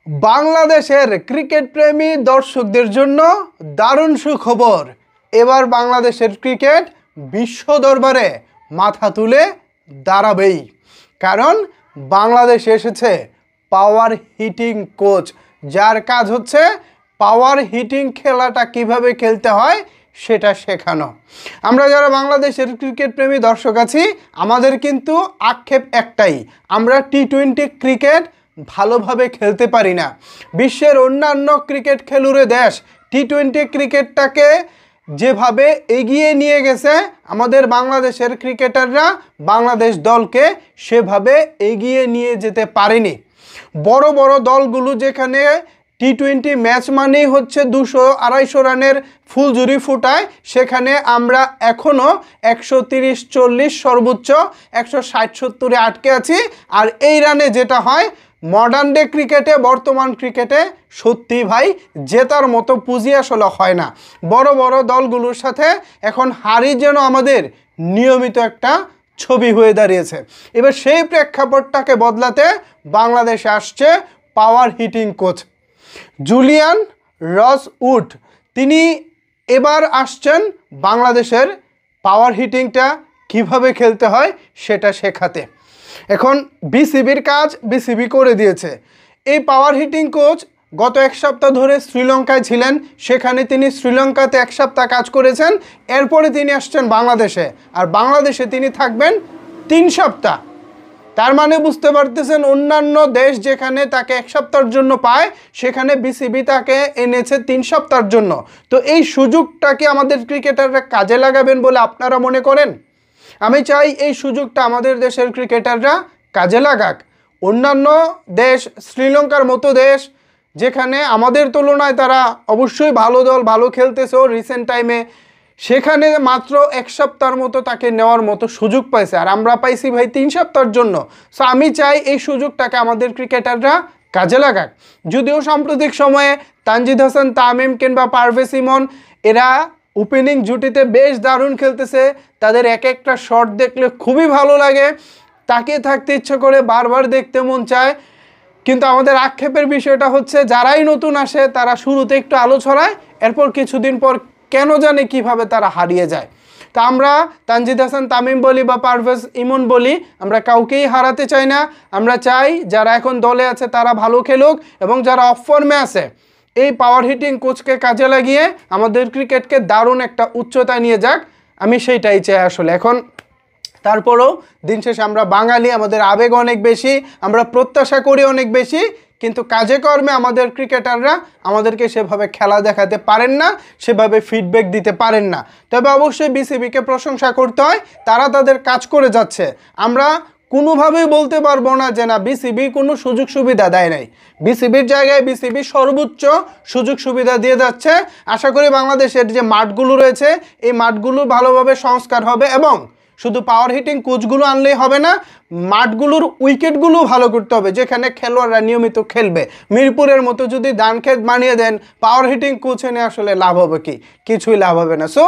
বাংলাদেশের ক্রিকেট প্রেমী দর্শকদের জন্য দারুণ সুখবর। এবার বাংলাদেশের ক্রিকেট বিশ্ব দরবারে মাথা তুলে দাঁড়াবেই, কারণ বাংলাদেশে এসেছে পাওয়ার হিটিং কোচ, যার কাজ হচ্ছে পাওয়ার হিটিং খেলাটা কিভাবে খেলতে হয় সেটা শেখানো। আমরা যারা বাংলাদেশের ক্রিকেট প্রেমী দর্শক আছি, আমাদের কিন্তু আক্ষেপ একটাই, আমরা টি-20 ক্রিকেট ভালোভাবে খেলতে পারি না। বিশ্বের অন্যান্য ক্রিকেট খেলুড়ে দেশ টি-20 ক্রিকেটটাকে যেভাবে এগিয়ে নিয়ে গেছে, আমাদের বাংলাদেশের ক্রিকেটাররা বাংলাদেশ দলকে সেভাবে এগিয়ে নিয়ে যেতে পারেনি। বড় বড় দলগুলো যেখানে টি-20 ম্যাচ মানেই হচ্ছে 200-250 রানের ফুলঝুরি ফুটায়, সেখানে আমরা এখনও 130-140 সর্বোচ্চ 160-170 আটকে আছি। আর এই রানে যেটা হয় মডার্ন ডে ক্রিকেটে, বর্তমান ক্রিকেটে সত্যি ভাই জেতার মতো পুঁজি আসলে হয় না। বড় বড় দলগুলোর সাথে এখন হারই যেন আমাদের নিয়মিত একটা ছবি হয়ে দাঁড়িয়েছে। এবার সেই প্রেক্ষাপটটাকে বদলাতে বাংলাদেশে আসছে পাওয়ার হিটিং কোচ জুলিয়ান রসউড। তিনি এবার আসছেন বাংলাদেশের পাওয়ার হিটিংটা কিভাবে খেলতে হয় সেটা শেখাতে। এখন বিসিবির কাজ বিসিবি করে দিয়েছে। এই পাওয়ার হিটিং কোচ গত এক সপ্তাহ ধরে শ্রীলঙ্কায় ছিলেন, সেখানে তিনি শ্রীলঙ্কাতে এক সপ্তাহ কাজ করেছেন। এরপরে তিনি আসছেন বাংলাদেশে, আর বাংলাদেশে তিনি থাকবেন 3 সপ্তাহ। তার মানে বুঝতে পারতেছেন, অন্যান্য দেশ যেখানে তাকে এক সপ্তাহের জন্য পায়, সেখানে বিসিবি তাকে এনেছে 3 সপ্তাহের জন্য। তো এই সুযোগটা কি আমাদের ক্রিকেটাররা কাজে লাগাবেন বলে আপনারা মনে করেন? আমি চাই এই সুযোগটা আমাদের দেশের ক্রিকেটাররা কাজে লাগাক। অন্যান্য দেশ, শ্রীলঙ্কার মতো দেশ যেখানে আমাদের তুলনায় তারা অবশ্যই ভালো দল, ভালো খেলতেছে রিসেন্ট টাইমে, সেখানে মাত্র 1 সপ্তাহের মতো তাকে নেওয়ার মতো সুযোগ পাইছে, আর আমরা পাইছি ভাই 3 সপ্তাহের জন্য। সো আমি চাই এই সুযোগটাকে আমাদের ক্রিকেটাররা কাজে লাগাক। যদিও সাম্প্রতিক সময়ে তানজিদ হাসান তামিম কিংবা পারভেজ ইমন এরা ওপেনিং জুটিতে বেশ দারুণ খেলতেছে, তাদের এক একটা শট দেখলে খুবই ভালো লাগে, তাকিয়ে থাকতে ইচ্ছে করে, বারবার দেখতে মন চায়। কিন্তু আমাদের আক্ষেপের বিষয়টা হচ্ছে, যারাই নতুন আসে তারা শুরুতে একটু আলো ছড়ায়, এরপর কিছুদিন পর কেন জানে কিভাবে তারা হারিয়ে যায়। তা আমরা তানজিদ হাসান তামিম বলি বা পারভেজ ইমন বলি, আমরা কাউকেই হারাতে চাই না। আমরা চাই যারা এখন দলে আছে তারা ভালো খেলুক, এবং যারা অফ ফর্মে আছে এই পাওয়ার হিটিং কোচকে কাজে লাগিয়ে আমাদের ক্রিকেটকে দারুণ একটা উচ্চতায় নিয়ে যাক। আমি সেইটাই চাই আসলে। এখন তারপরেও দিন শেষে আমরা বাঙালি, আমাদের আবেগ অনেক বেশি, আমরা প্রত্যাশা করি অনেক বেশি, কিন্তু কাজে কর্মে আমাদের ক্রিকেটাররা আমাদেরকে সেভাবে খেলা দেখাতে পারেন না, সেভাবে ফিডব্যাক দিতে পারেন না। তবে অবশ্যই বিসিবিকে প্রশংসা করতে হয়, তারা তাদের কাজ করে যাচ্ছে। আমরা কোনোভাবেই বলতে পারবো না যে না বিসিবি কোনো সুযোগ সুবিধা দেয় নাই। বিসিবির জায়গায় বিসিবি সর্বোচ্চ সুযোগ সুবিধা দিয়ে যাচ্ছে। আশা করি বাংলাদেশের যে মাঠগুলো রয়েছে এই মাঠগুলো ভালোভাবে সংস্কার হবে, এবং শুধু পাওয়ার হিটিং কোচগুলো আনলেই হবে না, মাঠগুলোর উইকেটগুলো ভালো করতে হবে, যেখানে খেলোয়াড়রা নিয়মিত খেলবে। মিরপুরের মতো যদি ধানক্ষেত বানিয়ে দেন, পাওয়ার হিটিং কোচ এনে আসলে লাভ হবে কি? কিছুই লাভ হবে না। সো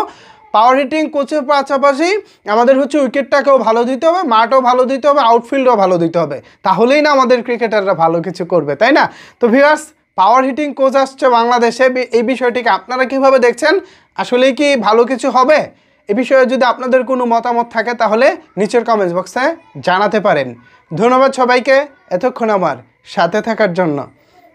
পাওয়ার হিটিং কোচের পাশাপাশি আমাদের হচ্ছে উইকেটটাকেও ভালো দিতে হবে, মাঠও ভালো দিতে হবে, আউটফিল্ডও ভালো দিতে হবে, তাহলেই না আমাদের ক্রিকেটাররা ভালো কিছু করবে, তাই না? তো ভিউয়ার্স, পাওয়ার হিটিং কোচ আসছে বাংলাদেশে, এই বিষয়টিকে আপনারা কীভাবে দেখছেন? আসলেই কি ভালো কিছু হবে? এ বিষয়ে যদি আপনাদের কোনো মতামত থাকে তাহলে নিচের কমেন্টস বক্সে জানাতে পারেন। ধন্যবাদ সবাইকে এতক্ষণ আমার সাথে থাকার জন্য।